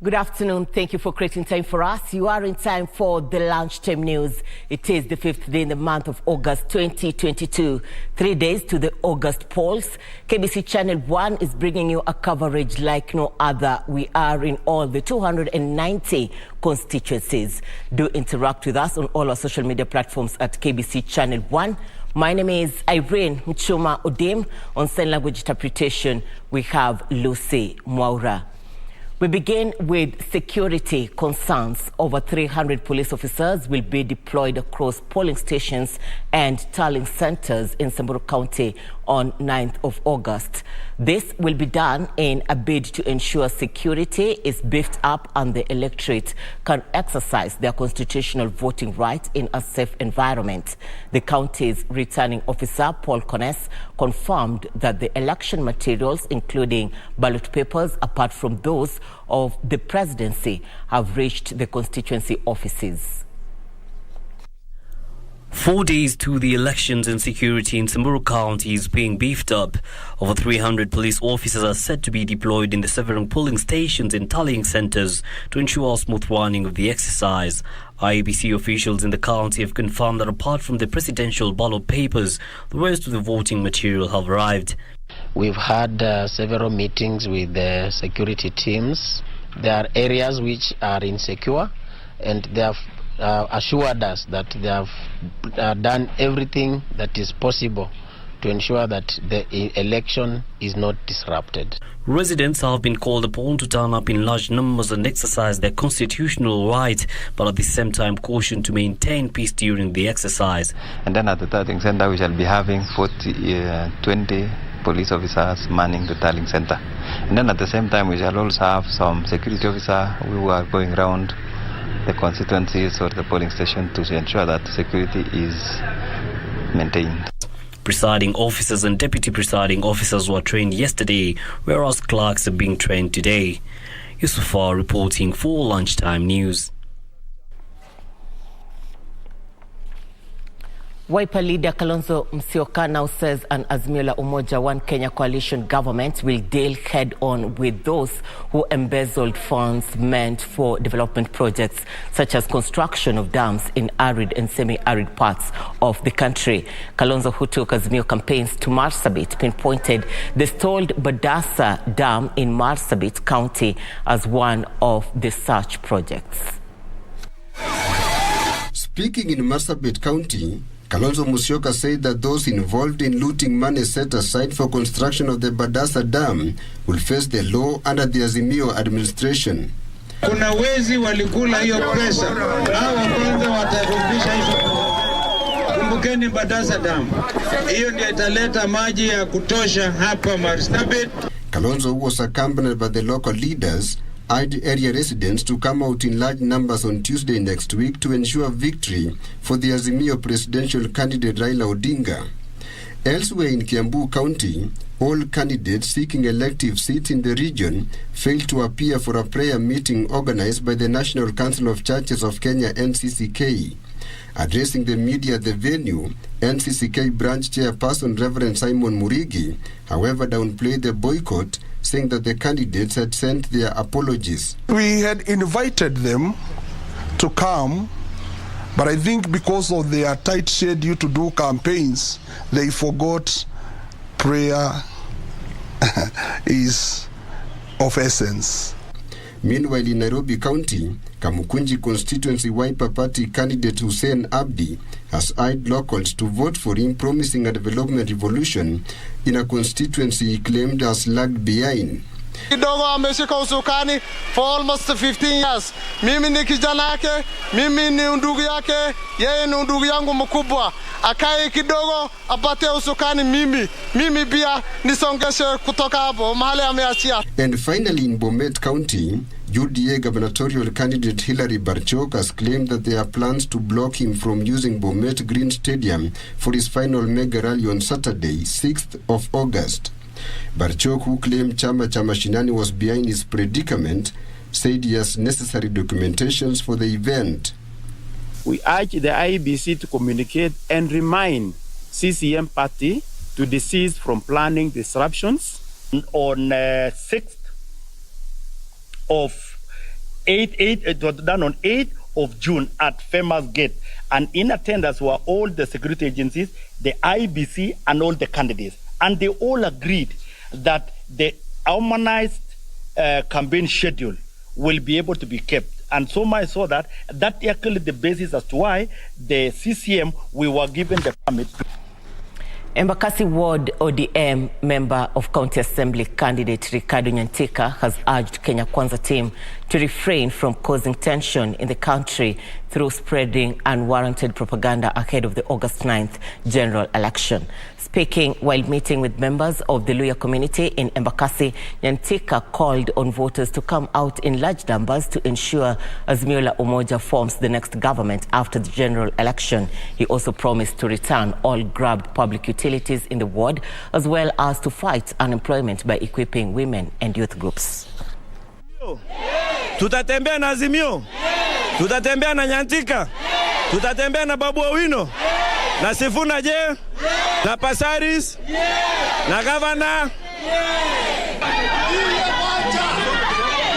Good afternoon. Thank you for creating time for us. You are in time for the Lunchtime News. It is the 5th day in the month of August 2022. 3 days to the August polls. KBC Channel 1 is bringing you a coverage like no other. We are in all the 290 constituencies. Do interact with us on all our social media platforms at KBC Channel 1. My name is Irene Mchuma Odim. On sign language interpretation, we have Lucy Mwaura. We begin with security concerns. Over 300 police officers will be deployed across polling stations and tallying centers in Samburu County on 9th of August. This will be done in a bid to ensure security is beefed up and the electorate can exercise their constitutional voting right in a safe environment. The county's returning officer, Paul Connes, confirmed that the election materials, including ballot papers, apart from those of the presidency, have reached the constituency offices. 4 days to the elections, and security in Samburu County is being beefed up. Over 300 police officers are set to be deployed in the several polling stations and tallying centers to ensure smooth running of the exercise. IEBC officials in the county have confirmed that apart from the presidential ballot papers, the rest of the voting material have arrived. We've had several meetings with the security teams. There are areas which are insecure, and they have assured us that they have done everything that is possible to ensure that the election is not disrupted. Residents have been called upon to turn up in large numbers and exercise their constitutional right, but at the same time cautioned to maintain peace during the exercise. And then at the tallying center we shall be having 20 police officers manning the tallying center. And then at the same time we shall also have some security officers who are going around the constituencies or the polling station to ensure that security is maintained. Presiding officers and deputy presiding officers were trained yesterday, whereas clerks are being trained today. Yusufa reporting for Lunchtime News. Wiper leader Kalonzo Musyoka now says an Azimio la Umoja One Kenya coalition government will deal head-on with those who embezzled funds meant for development projects such as construction of dams in arid and semi-arid parts of the country. Kalonzo, who took Azimio campaigns to Marsabit, pinpointed the stalled Badasa Dam in Marsabit County as one of the such projects. Speaking in Marsabit County, Kalonzo Musyoka said that those involved in looting money set aside for construction of the Badasa Dam will face the law under the Azimio administration. Kuna wezi walikula hiyo pesa. Hao kwanza watarudisha hizo. Kumbukeni Badasa Dam. Hiyo ndiyo italeta maji ya kutosha hapa Marsabit. Kalonzo, who was accompanied by the local leaders, urged area residents to come out in large numbers on Tuesday next week to ensure victory for the Azimio presidential candidate Raila Odinga. Elsewhere in Kiambu County, all candidates seeking elective seats in the region failed to appear for a prayer meeting organized by the National Council of Churches of Kenya, NCCK. Addressing the media at the venue, NCCK branch chairperson Reverend Simon Murigi, however, downplayed the boycott, saying that the candidates had sent their apologies. We had invited them to come, but I think because of their tight schedule to do campaigns, they forgot prayer is of essence. Meanwhile, in Nairobi County, Kamukunji constituency Wiper Party candidate Hussein Abdi has urged locals to vote for him, promising a development revolution in a constituency he claimed has lagged behind. Kidogo ameshika usukani for almost 15 years. Mimi ni kijana yake, mimi ni ndugu yake, yeye ni ndugu yangu mkubwa. Akae kidogo apate usukani mimi pia nisongeshe kutoka hapo mahali ameachia. And finally, in Bomet County, UDA gubernatorial candidate Hilary Barchok has claimed that there are plans to block him from using Bomet Green Stadium for his final mega rally on Saturday, 6th of August. Barchok, who claimed Chama Mashinani was behind his predicament, said he has necessary documentations for the event. We urge the IEBC to communicate and remind CCM party to desist from planning disruptions. On 6th of It was done on 8th of June at Famous Gate. And in attendance were all the security agencies, the IBC, and all the candidates. And they all agreed that the harmonized campaign schedule will be able to be kept. And so much so that actually the basis as to why the CCM, we were given the permit. Embakasi Ward ODM member of County Assembly candidate Ricardo Nyantika has urged Kenya Kwanzaa team to refrain from causing tension in the country through spreading unwarranted propaganda ahead of the August 9th general election. Speaking while meeting with members of the Luya community in Embakasi, Nyantika called on voters to come out in large numbers to ensure Azimio la Umoja forms the next government after the general election. He also promised to return all grabbed public utilities in the ward, as well as to fight unemployment by equipping women and youth groups. Tutatembea na Azimio, tutatembea na Nyantika, tutatembea na Babu Owino, na Sifuna Je, na Pasaris, na Gavana.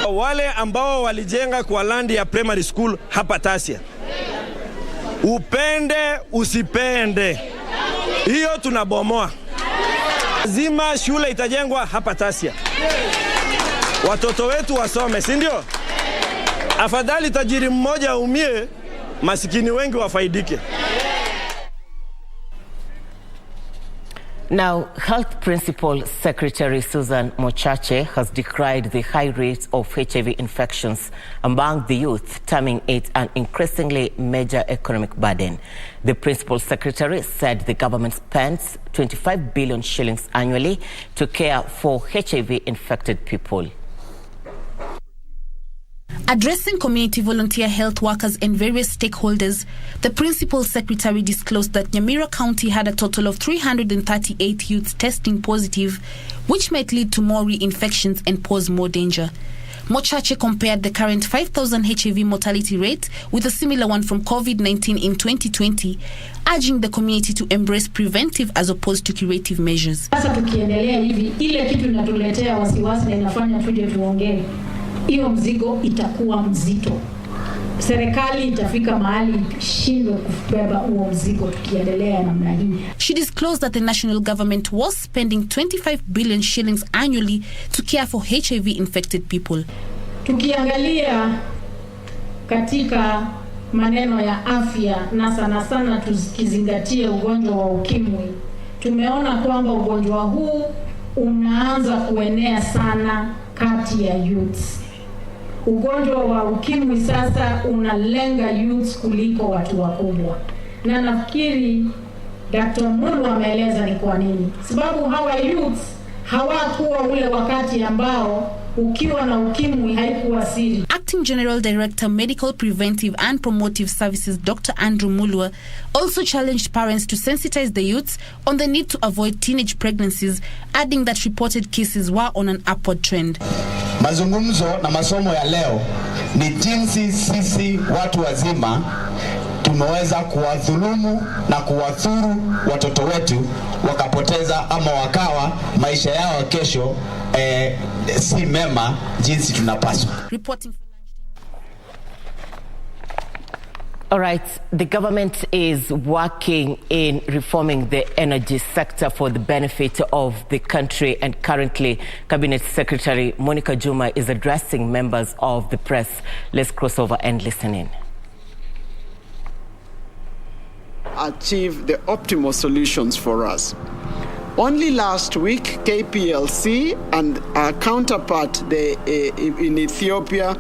Wale ambao walijenga kwa land ya primary school hapa Tasia, upende usipende, hiyo tunabomoa. Lazima shule itajengwa hapa Tasia, watoto wetu wasome, si ndio? Afadhali tajiri mmoja umie, masikini wengi wafaidike. Now, Health Principal Secretary Susan Mochache has decried the high rates of HIV infections among the youth, terming it an increasingly major economic burden. The Principal Secretary said the government spends 25 billion shillings annually to care for HIV-infected people. Addressing community volunteer health workers and various stakeholders, the Principal Secretary disclosed that Nyamira County had a total of 338 youths testing positive, which might lead to more reinfections and pose more danger. Mochache compared the current 5,000 HIV mortality rate with a similar one from COVID-19 in 2020, urging the community to embrace preventive as opposed to curative measures. Sasa tukiendelea hivi, ile kitu inatuletea wasiwasi na inafanya tuje tuongee, hiyo mzigo itakuwa mzito. Serikali itafika mahali shindwe kubeba huo mzigo tukiendelea namna hii. She disclosed that the national government was spending 25 billion shillings annually to care for HIV-infected people. Tukiangalia katika maneno ya afya na sana sana tukizingatia ugonjwa wa ukimwi, tumeona kwamba ugonjwa huu unaanza kuenea sana kati ya youths. Ugonjwa wa ukimwi sasa unalenga youths kuliko watu wakubwa. Na nafikiri Dr. Mulu ameeleza ni kwa nini. Sababu hawa youths hawakuwa ule wakati ambao ukiwa na ukimwi haikuwa siri. Acting General Director Medical Preventive and Promotive Services Dr. Andrew Mulwa also challenged parents to sensitize the youths on the need to avoid teenage pregnancies, adding that reported cases were on an upward trend. Mazungumzo na masomo ya leo ni jinsi sisi watu wazima tumeweza kuwadhulumu na kuwadhuru watoto wetu wakapoteza ama wakawa maisha yao kesho si mema jinsi tunapaswa. Reporting. All right, the government is working in reforming the energy sector for the benefit of the country, and currently Cabinet Secretary Monica Juma is addressing members of the press. Let's cross over and listen in. Achieve the optimal solutions for us. Only last week, KPLC and our counterpart in Ethiopia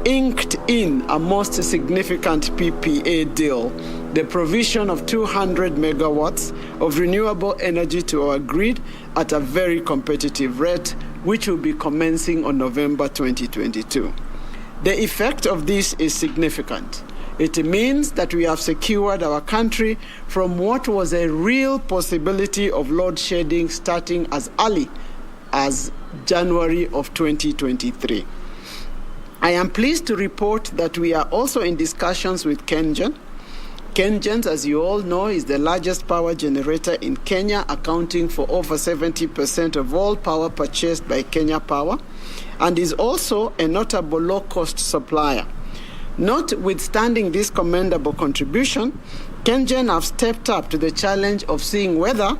inked in a most significant PPA deal, the provision of 200 megawatts of renewable energy to our grid at a very competitive rate, which will be commencing on November 2022. The effect of this is significant. It means that we have secured our country from what was a real possibility of load shedding starting as early as January of 2023. I am pleased to report that we are also in discussions with KenGen KenGen, as you all know, is the largest power generator in Kenya, accounting for over 70% of all power purchased by Kenya Power, and is also a notable low-cost supplier. Notwithstanding this commendable contribution, KenGen have stepped up to the challenge of seeing whether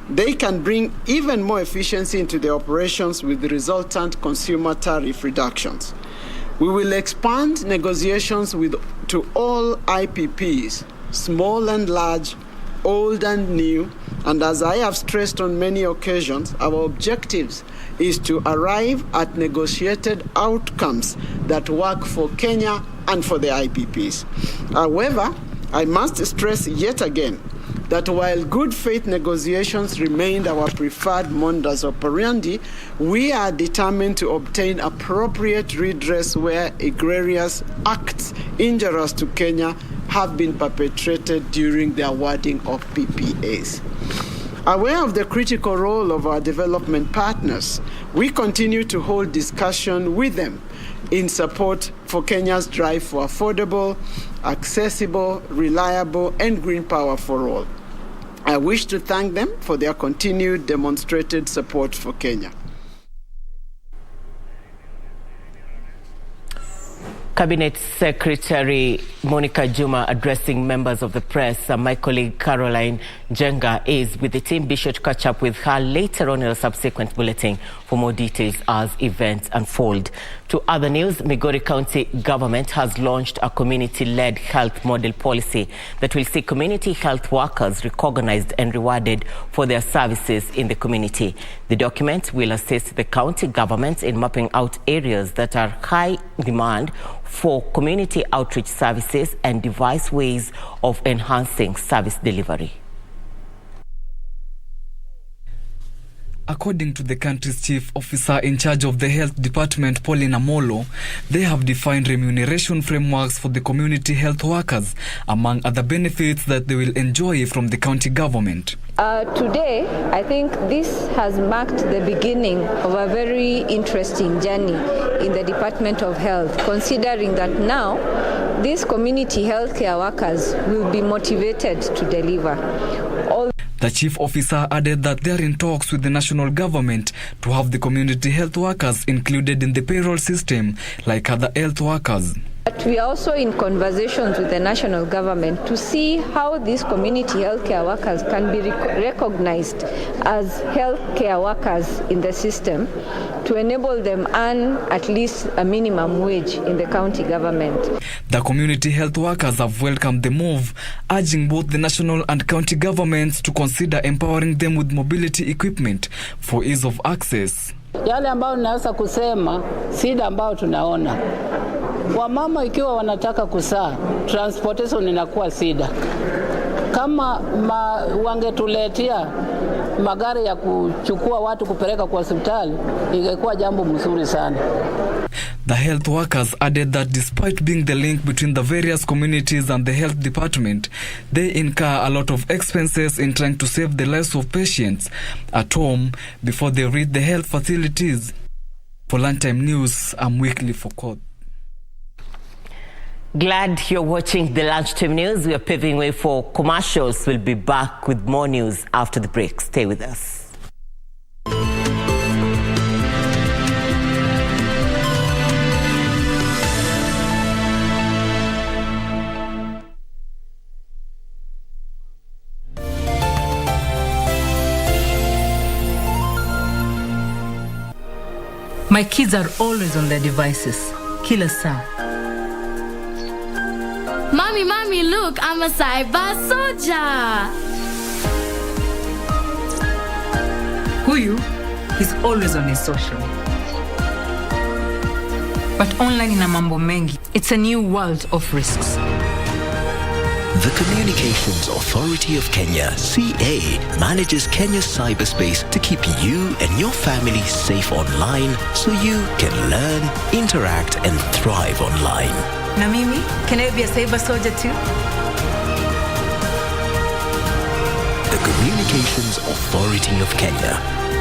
they can bring even more efficiency into the operations with the resultant consumer tariff reductions. We will expand negotiations to all IPPs, small and large, old and new, and as I have stressed on many occasions, our objectives is to arrive at negotiated outcomes that work for Kenya and for the IPPs. However, I must stress yet again that while good faith negotiations remained our preferred modus operandi, we are determined to obtain appropriate redress where egregious acts injurious to Kenya have been perpetrated during the awarding of PPAs. Aware of the critical role of our development partners, we continue to hold discussion with them in support for Kenya's drive for affordable, accessible, reliable, and green power for all. I wish to thank them for their continued demonstrated support for Kenya. Cabinet Secretary Monica Juma addressing members of the press. My colleague Caroline Jenga is with the team. Be sure to catch up with her later on in a subsequent bulletin for more details as events unfold. To other news, Migori County government has launched a community-led health model policy that will see community health workers recognized and rewarded for their services in the community. The document will assist the county government in mapping out areas that are high demand for community outreach services and devise ways of enhancing service delivery. According to the country's chief officer in charge of the health department, Pauline Amolo, they have defined remuneration frameworks for the community health workers, among other benefits that they will enjoy from the county government. Today, I think this has marked the beginning of a very interesting journey in the Department of Health, considering that now these community healthcare workers will be motivated to deliver. The chief officer added that they are in talks with the national government to have the community health workers included in the payroll system like other health workers. But we are also in conversations with the national government to see how these community healthcare workers can be recognized as healthcare workers in the system to enable them earn at least a minimum wage in the county government. The community health workers have welcomed the move, urging both the national and county governments to consider empowering them with mobility equipment for ease of access. Yale ambao naweza kusema sida ambao tunaona wamama ikiwa wanataka kuzaa, transportation inakuwa sida. Kama wangetuletea magari ya kuchukua watu kupeleka kwa hospitali, ingekuwa jambo mzuri sana. The health workers added that despite being the link between the various communities and the health department, they incur a lot of expenses in trying to save the lives of patients at home before they reach the health facilities. For Lunchtime News, I'm Weekly Foucault. Glad you're watching the Lunchtime News. We are paving way for commercials. We'll be back with more news after the break. Stay with us. My kids are always on their devices. Kila saa. Mommy, look, I'm a cyber soldier. Huyu is always on his social. But online ina mambo mengi. It's a new world of risks. The Communications Authority of Kenya, CA, manages Kenya's cyberspace to keep you and your family safe online so you can learn, interact, and thrive online. Na mimi, can I be a cyber soldier too? The Communications Authority of Kenya,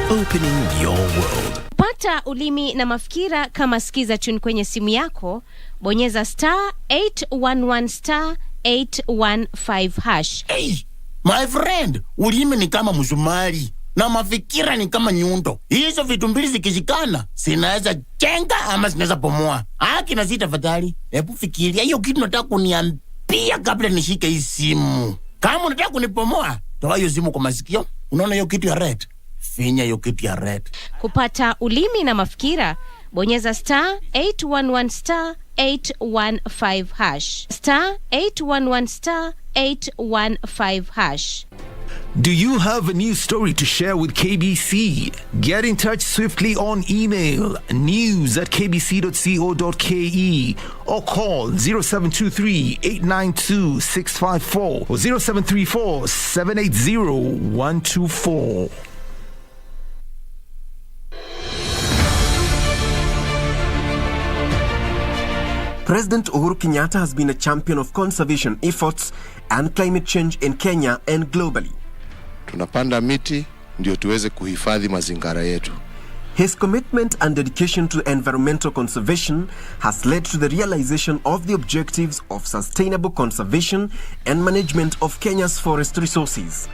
opening your world. Pata ulimi na mafikira kama Skiza Tune kwenye simu yako, bonyeza *811 *815#. Hey, my friend, ulimi ni kama msumari na mafikira ni kama nyundo. Hizo vitu mbili zikishikana, zinaweza jenga ama zinaweza bomoa. Haki na sita tafadhali. Hebu fikiria hiyo kitu nataka kuniambia kabla nishike hii simu. Kama unataka kunibomoa, toa hiyo simu kwa masikio. Unaona hiyo kitu ya red? Finya hiyo kitu ya red. Kupata ulimi na mafikira, bonyeza *811 *815#. *811 *815#. Do you have a news story to share with KBC? Get in touch swiftly on email news@kbc.co.ke or call 0723-892-654 or 0734-780-124. President Uhuru Kenyatta has been a champion of conservation efforts and climate change in Kenya and globally. Tunapanda miti ndio tuweze kuhifadhi mazingira yetu. His commitment and dedication to environmental conservation has led to the realization of the objectives of sustainable conservation and management of Kenya's forest resources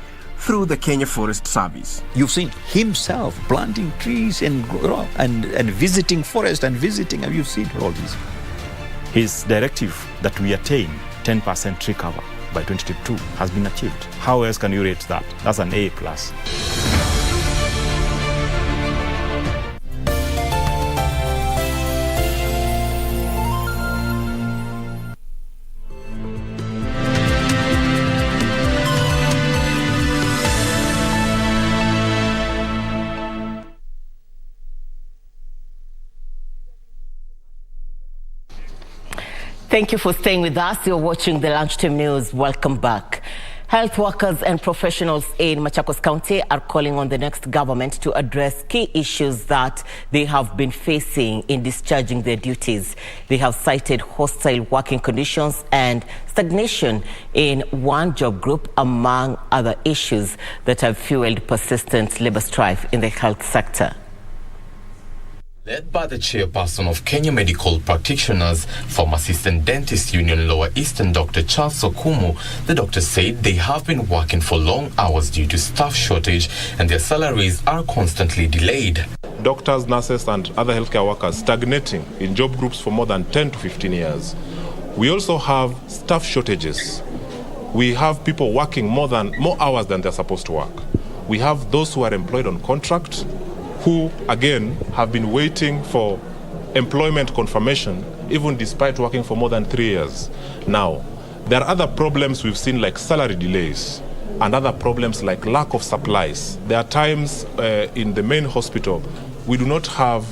through the Kenya Forest Service. You've seen himself planting trees and visiting forest and visiting. Have you seen all this? His directive that we attain 10% tree cover by 2022 has been achieved. How else can you rate that? That's an A+. Thank you for staying with us. You're watching the Lunchtime News. Welcome back. Health workers and professionals in Machakos County are calling on the next government to address key issues that they have been facing in discharging their duties. They have cited hostile working conditions and stagnation in one job group, among other issues that have fueled persistent labor strife in the health sector. Led by the chairperson of Kenya Medical Practitioners, Pharmacist and Dentist Union Lower Eastern, Dr. Charles Okumu, the doctor said they have been working for long hours due to staff shortage and their salaries are constantly delayed. Doctors, nurses and other healthcare workers stagnating in job groups for more than 10 to 15 years. We also have staff shortages. We have people working more hours than they're supposed to work. We have those who are employed on contract, who, again, have been waiting for employment confirmation, even despite working for more than 3 years. Now, there are other problems we've seen, like salary delays, and other problems like lack of supplies. There are times in the main hospital, we do not have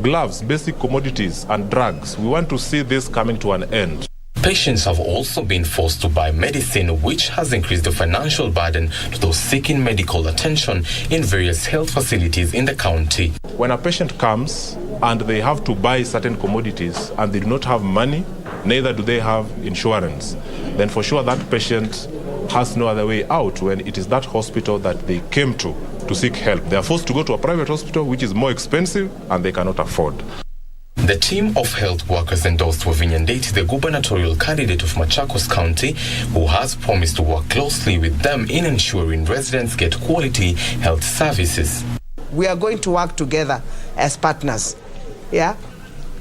gloves, basic commodities, and drugs. We want to see this coming to an end. Patients have also been forced to buy medicine, which has increased the financial burden to those seeking medical attention in various health facilities in the county. When a patient comes and they have to buy certain commodities and they do not have money, neither do they have insurance, then for sure that patient has no other way out when it is that hospital that they came to seek help. They are forced to go to a private hospital, which is more expensive and they cannot afford. The team of health workers endorsed Wavinya Ndeti, the gubernatorial candidate of Machakos County, who has promised to work closely with them in ensuring residents get quality health services. We are going to work together as partners. Yeah?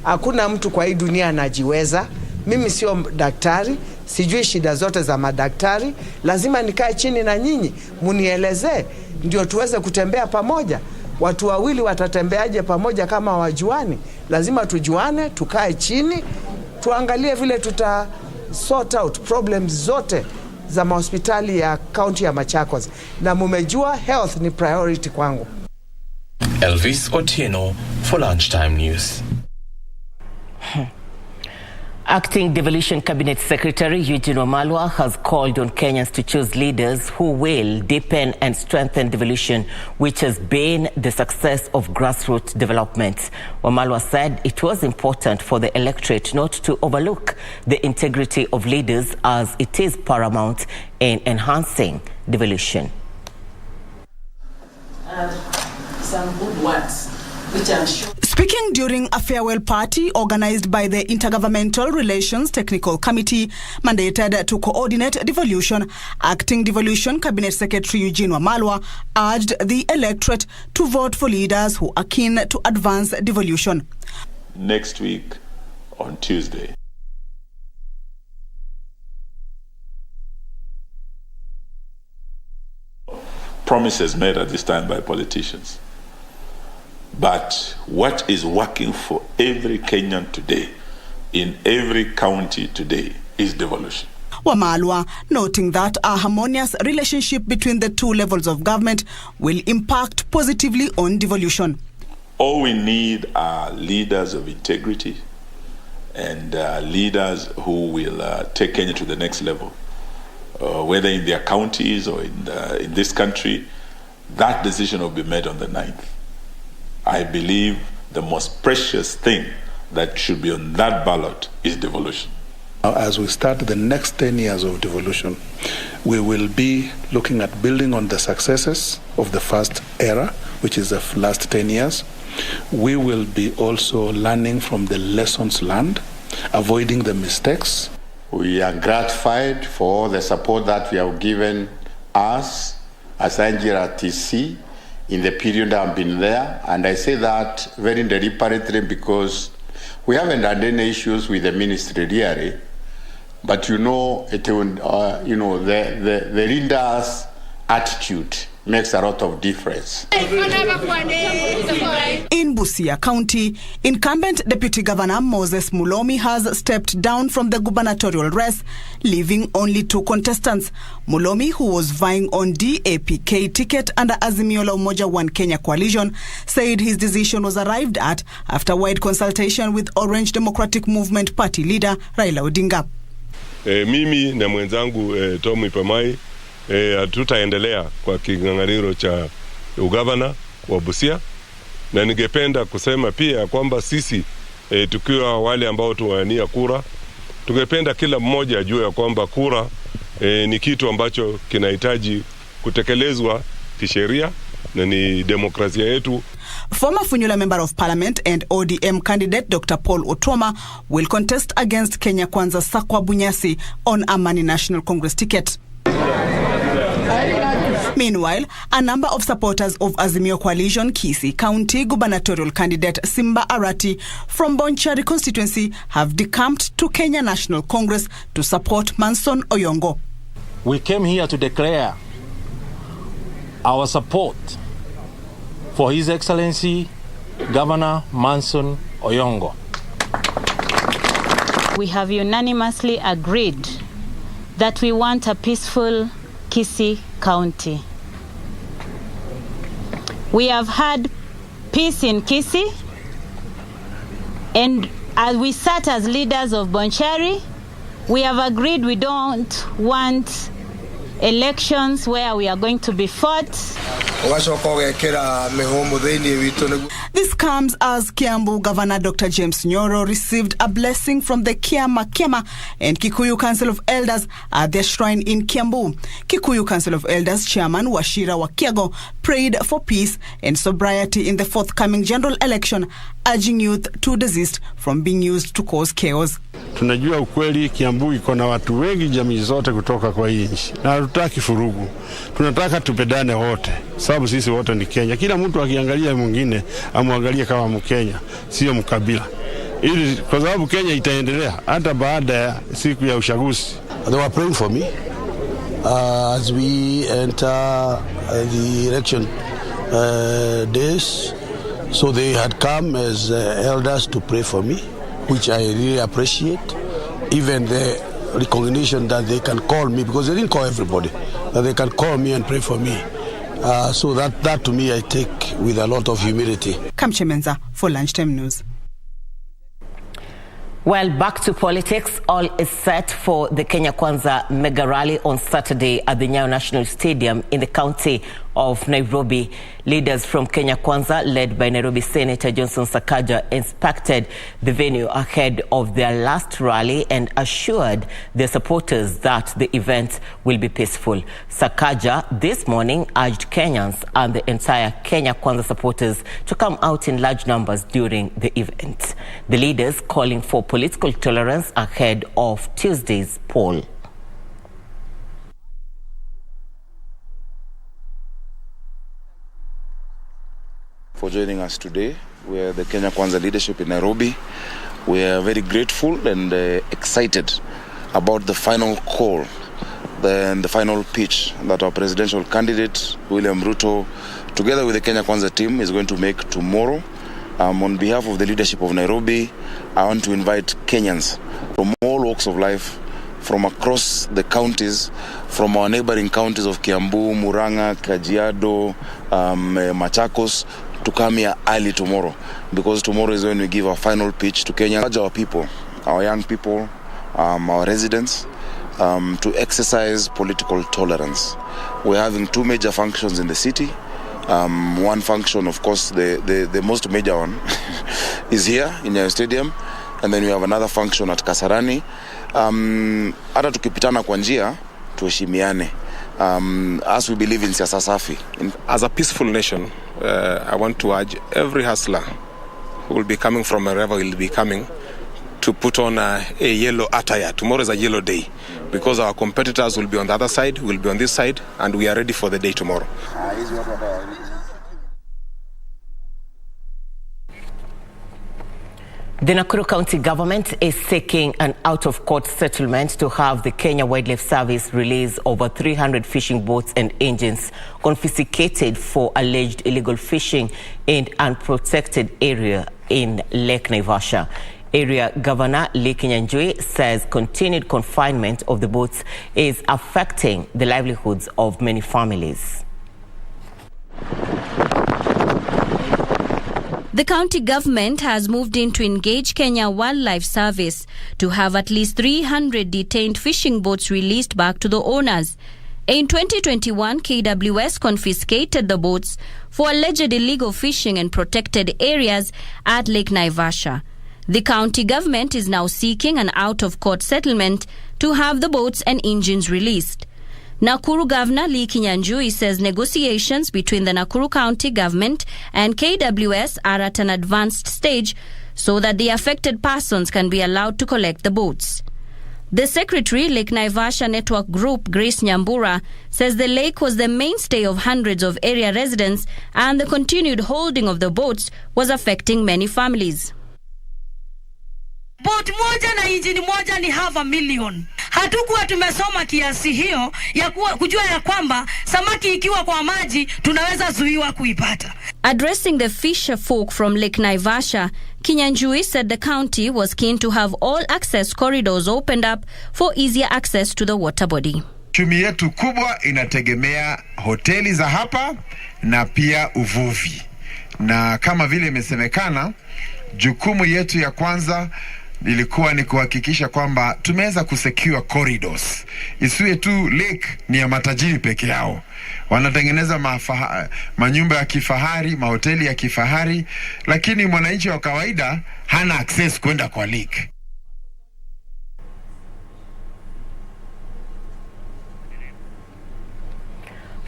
Hakuna mtu kwa hii dunia anajiweza. Mimi sio daktari, sijui shida zote za madaktari. Lazima nikae chini na nyinyi, munielezee ndio tuweze kutembea pamoja. Watu wawili watatembeaje pamoja kama wajuani? Lazima tujuane, tukae chini, tuangalie vile tuta sort out problems zote za mahospitali ya kaunti ya Machakos. Na mumejua health ni priority kwangu. Elvis Otieno for Lunchtime News. Acting Devolution Cabinet Secretary Eugene Wamalwa has called on Kenyans to choose leaders who will deepen and strengthen devolution, which has been the success of grassroots development. Wamalwa said it was important for the electorate not to overlook the integrity of leaders, as it is paramount in enhancing devolution. Some good words, which I'm sure. Speaking during a farewell party organized by the Intergovernmental Relations Technical Committee mandated to coordinate devolution, Acting Devolution Cabinet Secretary Eugene Wamalwa urged the electorate to vote for leaders who are keen to advance devolution. Next week on Tuesday, promises made at this time by politicians. But what is working for every Kenyan today, in every county today, is devolution. Wamalwa noting that a harmonious relationship between the two levels of government will impact positively on devolution. All we need are leaders of integrity and leaders who will take Kenya to the next level, whether in their counties or in this country. That decision will be made on the 9th. I believe the most precious thing that should be on that ballot is devolution. As we start the next 10 years of devolution, we will be looking at building on the successes of the first era, which is the last 10 years. We will be also learning from the lessons learned, avoiding the mistakes. We are gratified for all the support that we have given us as Nigeria TC in the period I've been there, and I say that very deliberately because we haven't had any issues with the ministry really, but the leader's attitude makes a lot of difference. In Busia County, Incumbent Deputy Governor Moses Mulomi has stepped down from the gubernatorial race, leaving only 2 contestants. Mulomi, who was vying on DAPK ticket under Azimio la Umoja One Kenya coalition, said his decision was arrived at after wide consultation with Orange Democratic Movement Party leader Raila Odinga. Mimi na mwenzangu Tom Ipamai tutaendelea kwa king'ang'aniro cha ugavana wa Busia, na ningependa kusema pia kwamba sisi tukiwa wale ambao tuwania kura, tungependa kila mmoja ajue ya kwamba kura ni kitu ambacho kinahitaji kutekelezwa kisheria na ni demokrasia yetu. Former Funyula Member of Parliament and ODM candidate Dr. Paul Otoma will contest against Kenya Kwanzaa Sakwa Bunyasi on Amani National Congress ticket. Meanwhile, a number of supporters of Azimio Coalition Kisii County gubernatorial candidate Simba Arati from Bonchari constituency have decamped to Kenya National Congress to support Manson Oyongo. We came here to declare our support for His Excellency Governor Manson Oyongo. We have unanimously agreed that we want a peaceful Kisii County. We have had peace in Kisii, and as we sat as leaders of Bonchari, we have agreed we don't want elections where we are going to be fought. This comes as Kiambu Governor Dr. James Nyoro received a blessing from the Kiama and Kikuyu Council of Elders at their shrine in Kiambu. Kikuyu Council of Elders Chairman Washira Wakiago prayed for peace and sobriety in the forthcoming general election, urging youth to desist from being used to cause chaos. Tunajua ukweli Kiambu iko na watu wengi jamii zote kutoka kwa hii nchi, na hatutaki furugu. Tunataka tupendane wote, sababu sisi wote ni Kenya. Kila mtu akiangalia mwingine amwangalie kama Mkenya, sio mkabila. Ili kwa sababu Kenya itaendelea hata baada ya siku ya uchaguzi. They were praying for me as we enter the election days. So they had come as elders to pray for me, which I really appreciate. Even the recognition that they can call me, because they didn't call everybody, that they can call me and pray for me. So that to me I take with a lot of humility. Kamche Menza for Lunchtime News. Well, back to politics. All is set for the Kenya Kwanzaa mega rally on Saturday at the Nyayo National Stadium in the county of Nairobi. Leaders from Kenya Kwanzaa, led by Nairobi Senator Johnson Sakaja, inspected the venue ahead of their last rally and assured their supporters that the event will be peaceful. Sakaja this morning urged Kenyans and the entire Kenya Kwanzaa supporters to come out in large numbers during the event. The leaders calling for political tolerance ahead of Tuesday's poll. For joining us today. We are the Kenya Kwanzaa leadership in Nairobi. We are very grateful and excited about the final call, the final pitch that our presidential candidate, William Ruto, together with the Kenya Kwanzaa team, is going to make tomorrow. On behalf of the leadership of Nairobi, I want to invite Kenyans from all walks of life, from across the counties, from our neighboring counties of Kiambu, Murang'a, Kajiado, Machakos, to come here early tomorrow, because tomorrow is when we give our final pitch to Kenya. Our people, our young people, our residents, to exercise political tolerance. We're having two major functions in the city. One function, of course, the most major one is here in our stadium, and then we have another function at Kasarani. Hata tukipitana kwa njia tuheshimiane. As we believe in siasa safi. As a peaceful nation, I want to urge every hustler who will be coming from wherever will be coming to put on a yellow attire. Tomorrow is a yellow day, because our competitors will be on the other side, will be on this side, and we are ready for the day tomorrow. The Nakuru County government is seeking an out-of-court settlement to have the Kenya Wildlife Service release over 300 fishing boats and engines confiscated for alleged illegal fishing in an unprotected area in Lake Naivasha. Area Governor Lee Kinyanjui says continued confinement of the boats is affecting the livelihoods of many families. The county government has moved in to engage Kenya Wildlife Service to have at least 300 detained fishing boats released back to the owners. In 2021, KWS confiscated the boats for alleged illegal fishing in protected areas at Lake Naivasha. The county government is now seeking an out-of-court settlement to have the boats and engines released. Nakuru Governor Lee Kinyanjui says negotiations between the Nakuru County government and KWS are at an advanced stage so that the affected persons can be allowed to collect the boats. The secretary, Lake Naivasha Network Group, Grace Nyambura, says the lake was the mainstay of hundreds of area residents and the continued holding of the boats was affecting many families. Boat moja na injini moja ni $500,000. Hatukuwa tumesoma kiasi hiyo ya kujua ya kwamba samaki ikiwa kwa maji tunaweza zuiwa kuipata. Addressing the fisher folk from Lake Naivasha, Kinyanjui said the county was keen to have all access corridors opened up for easier access to the water body. Chumi yetu kubwa inategemea hoteli za hapa na pia uvuvi. Na kama vile imesemekana, jukumu yetu ya kwanza ilikuwa ni kuhakikisha kwamba tumeweza kusecure corridors. Isiwe tu lake ni ya matajiri peke yao. Wanatengeneza manyumba ya kifahari, mahoteli ya kifahari, lakini mwananchi wa kawaida hana access kwenda kwa lake.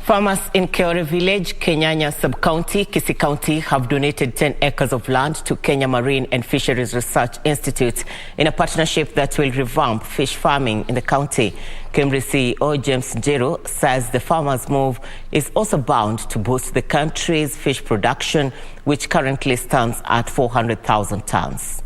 Farmers in Keore Village, Kenyanya Sub-County, Kisii County have donated 10 acres of land to Kenya Marine and Fisheries Research Institute in a partnership that will revamp fish farming in the county. KEMRI CEO James Njero says the farmers' move is also bound to boost the country's fish production, which currently stands at 400,000 tons.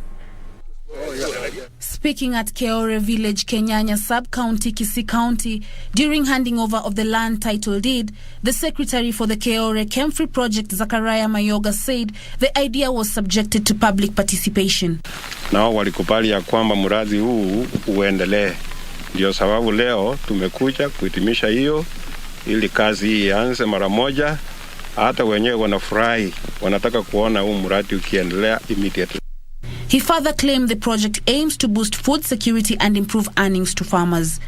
Speaking at Keore Village, Kenyanya Sub-County, Kisii County, during handing over of the land title deed, the secretary for the Keore Kemfree project, Zachariah Mayoga, said the idea was subjected to public participation. Nao walikubali ya kwamba mradi huu uendelee. Ndio sababu leo tumekuja kuhitimisha hiyo ili kazi hii ianze mara moja. Hata wenyewe wanafurahi, wanataka kuona huu mradi ukiendelea immediately. He further claimed the project aims to boost food security and improve earnings to farmers.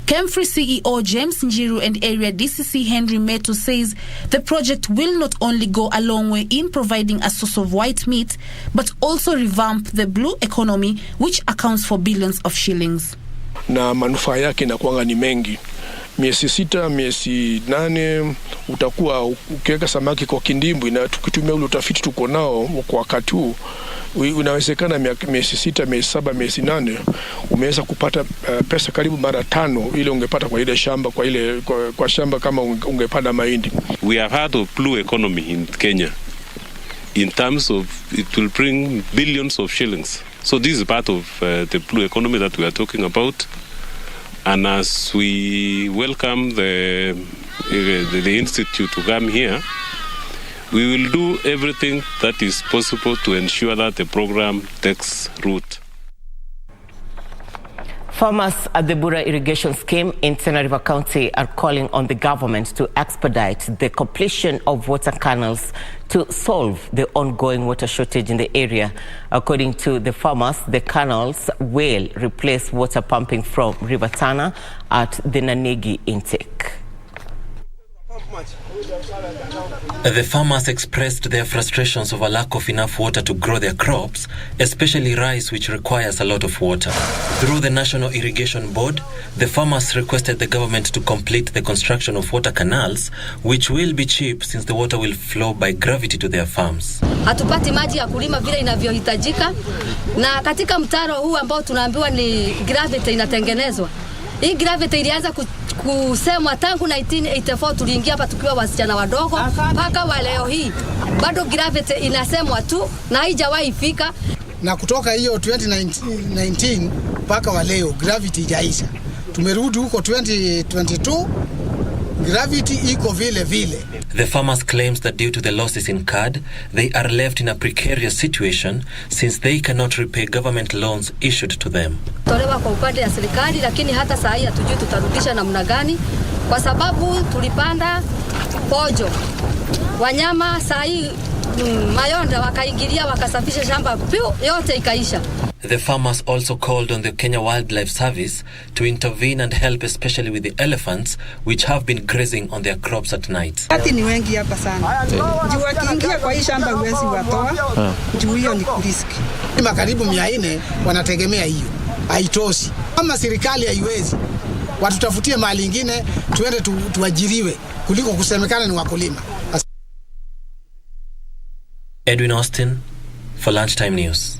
Kemfri CEO James Njiru and area DCC Henry Meto says the project will not only go a long way in providing a source of white meat, but also revamp the blue economy, which accounts for billions of shillings. Na manufaa yake inakuwa ni mengi. Miezi 6, miezi 8 utakuwa ukiweka samaki kwa kindimbu, na tukitumia ule utafiti tuko nao kwa wakati huu, unawezekana miezi 6, miezi 7, miezi 8 umeweza kupata pesa karibu mara 5 ile ungepata kwa ile shamba kwa shamba kama ungepanda mahindi. We have had a blue economy in Kenya in terms of it will bring billions of shillings. So this is part of the blue economy that we are talking about. And as we welcome the institute to come here, we will do everything that is possible to ensure that the program takes root. Farmers at the Bura irrigation scheme in Tana River County are calling on the government to expedite the completion of water canals to solve the ongoing water shortage in the area. According to the farmers, the canals will replace water pumping from River Tana at the Nanegi intake. The farmers expressed their frustrations over lack of enough water to grow their crops, especially rice, which requires a lot of water. Through the National Irrigation Board, the farmers requested the government to complete the construction of water canals, which will be cheap since the water will flow by gravity to their farms. Hatupati maji ya kulima vile inavyohitajika, na katika mtaro huu ambao tunaambiwa ni gravity inatengenezwa. Hii gravity ilianza kusemwa tangu 1984 tuliingia hapa tukiwa wasichana wadogo mpaka wa leo hii. Bado gravity inasemwa tu na haijawahi fika. Na kutoka hiyo 2019 mpaka wa leo gravity haijaisha. Tumerudi huko 2022, gravity iko vile vile. The farmers claims that due to the losses incurred, they are left in a precarious situation since they cannot repay government loans issued to them. Tolewa kwa upande ya serikali, lakini hata saa hii hatujui tutarudisha namna gani kwa sababu tulipanda pojo. Wanyama saa hii mayonda wakaingilia wakasafisha shamba yote ikaisha. The farmers also called on the Kenya Wildlife Service to intervene and help, especially with the elephants which have been grazing on their crops at night. Ati ni wengi hapa sana. Juu wakiingia kwa hii shamba huwezi watoa. Juu hiyo ni risk. Makaribu 400 wanategemea hiyo. Haitoshi. Kama serikali haiwezi, watutafutie mahali ingine tuende tuajiriwe kuliko kusemekana ni wakulima. Edwin Austin for Lunchtime News.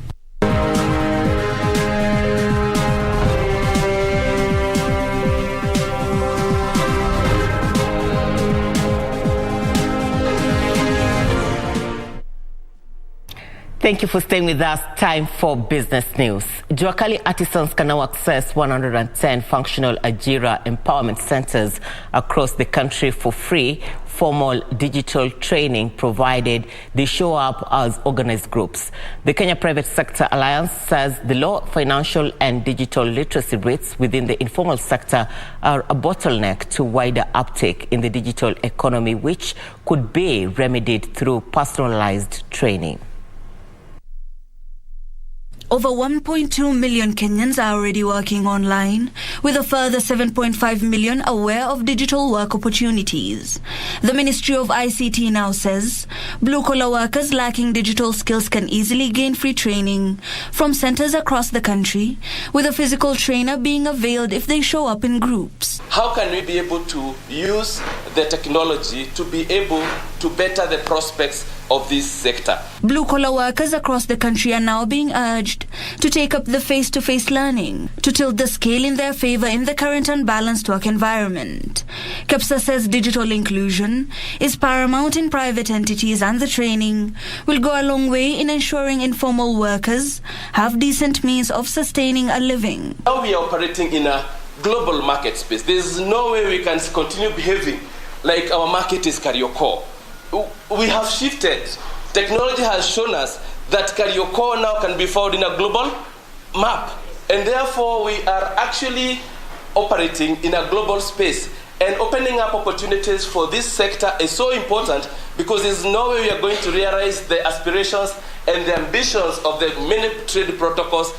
Thank you for staying with us. Time for business news. Juakali artisans can now access 110 functional Ajira empowerment centers across the country for free formal digital training, provided they show up as organized groups. The Kenya Private Sector Alliance says the low financial and digital literacy rates within the informal sector are a bottleneck to wider uptake in the digital economy, which could be remedied through personalized training. Over 1.2 million Kenyans are already working online, with a further 7.5 million aware of digital work opportunities. The Ministry of ICT now says blue-collar workers lacking digital skills can easily gain free training from centers across the country, with a physical trainer being availed if they show up in groups. How can we be able to use the technology to be able to better the prospects of this sector? Blue-collar workers across the country are now being urged to take up the face-to-face learning to tilt the scale in their favor in the current unbalanced work environment. KEPSA says digital inclusion is paramount in private entities, and the training will go a long way in ensuring informal workers have decent means of sustaining a living. Now we are operating in a global market space. There is no way we can continue behaving like our market is Karioko. We have shifted. Technology has shown us that Karioko now can be found in a global map. And therefore, we are actually operating in a global space. And opening up opportunities for this sector is so important because there's no way we are going to realize the aspirations and the ambitions of the many trade protocols.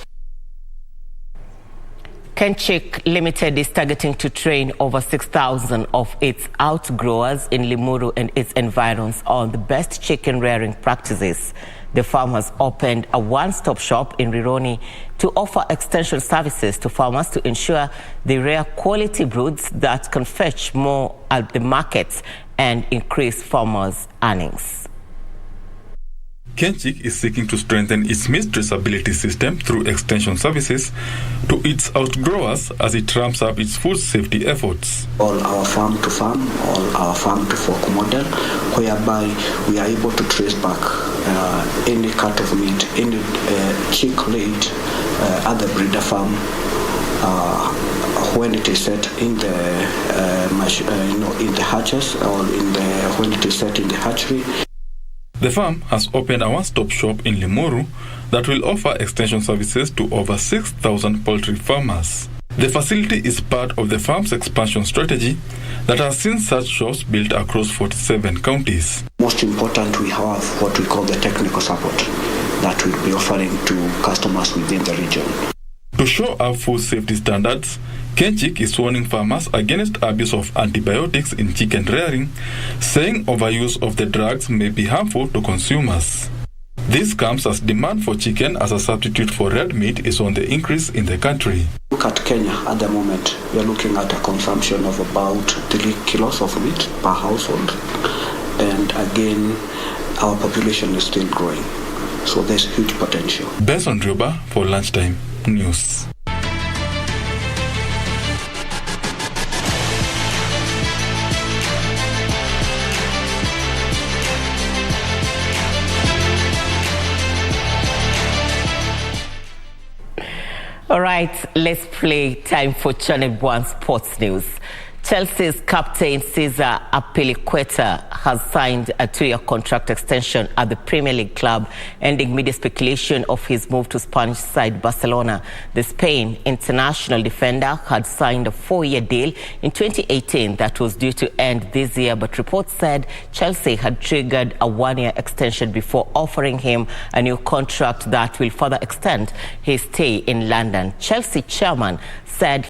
Kenchik Limited is targeting to train over 6,000 of its outgrowers in Limuru and its environs on the best chicken rearing practices. The farm has opened a one-stop shop in Rironi to offer extension services to farmers to ensure they rear quality broods that can fetch more at the markets and increase farmers' earnings. Kenchik is seeking to strengthen its meat traceability system through extension services to its outgrowers as it ramps up its food safety efforts. All our farm to farm, all our farm to fork model, whereby we are able to trace back any cut of meat, any chick laid at the breeder farm when it is set in the in the hatches or when it is set in the hatchery. The farm has opened a one-stop shop in Limuru that will offer extension services to over 6,000 poultry farmers. The facility is part of the farm's expansion strategy that has seen such shops built across 47 counties. Most important, we have what we call the technical support that we'll be offering to customers within the region. To show up food safety standards, Kenchik is warning farmers against abuse of antibiotics in chicken rearing, saying overuse of the drugs may be harmful to consumers. This comes as demand for chicken as a substitute for red meat is on the increase in the country. Look at Kenya at the moment. We are looking at a consumption of about 3 kilos of meat per household. And again, our population is still growing. So there's huge potential. Benson Rioba for Lunchtime News. All right, let's play time for Channel 1 Sports News. Chelsea's captain Cesar Apeliqueta has signed a 2-year contract extension at the Premier League club, ending media speculation of his move to Spanish side Barcelona. The Spain international defender had signed a 4-year deal in 2018 that was due to end this year, but reports said Chelsea had triggered a 1-year extension before offering him a new contract that will further extend his stay in London. Chelsea chairman said